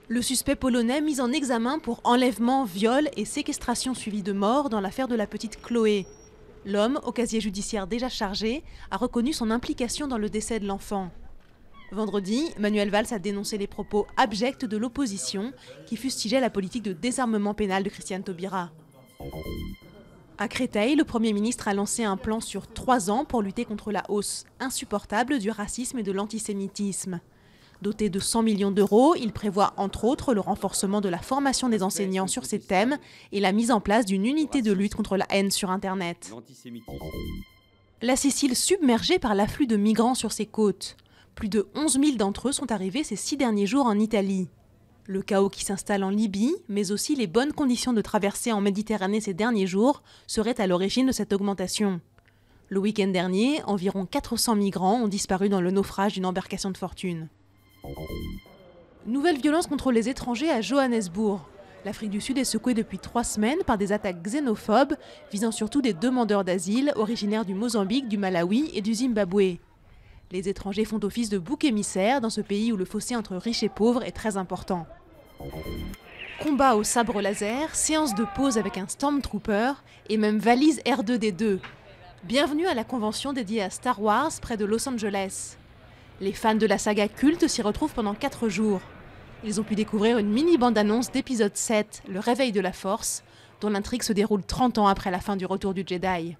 Le suspect polonais mis en examen pour enlèvement, viol et séquestration suivie de mort dans l'affaire de la petite Chloé. L'homme, au casier judiciaire déjà chargé, a reconnu son implication dans le décès de l'enfant. Vendredi, Manuel Valls a dénoncé les propos abjects de l'opposition qui fustigeait la politique de désarmement pénal de Christiane Taubira. À Créteil, le Premier ministre a lancé un plan sur 3 ans pour lutter contre la hausse insupportable du racisme et de l'antisémitisme. Doté de 100 millions d'euros, il prévoit entre autres le renforcement de la formation des enseignants sur ces thèmes et la mise en place d'une unité de lutte contre la haine sur Internet. La Sicile submergée par l'afflux de migrants sur ses côtes. Plus de 11 000 d'entre eux sont arrivés ces 6 derniers jours en Italie. Le chaos qui s'installe en Libye, mais aussi les bonnes conditions de traversée en Méditerranée ces derniers jours, seraient à l'origine de cette augmentation. Le week-end dernier, environ 400 migrants ont disparu dans le naufrage d'une embarcation de fortune. Nouvelle violence contre les étrangers à Johannesburg. L'Afrique du Sud est secouée depuis 3 semaines par des attaques xénophobes, visant surtout des demandeurs d'asile originaires du Mozambique, du Malawi et du Zimbabwe. Les étrangers font office de bouc émissaire dans ce pays où le fossé entre riches et pauvres est très important. Combat au sabre laser, séance de pause avec un Stormtrooper et même valise R2D2. Bienvenue à la convention dédiée à Star Wars près de Los Angeles. Les fans de la saga culte s'y retrouvent pendant 4 jours. Ils ont pu découvrir une mini bande-annonce d'épisode 7, Le Réveil de la Force, dont l'intrigue se déroule 30 ans après la fin du Retour du Jedi.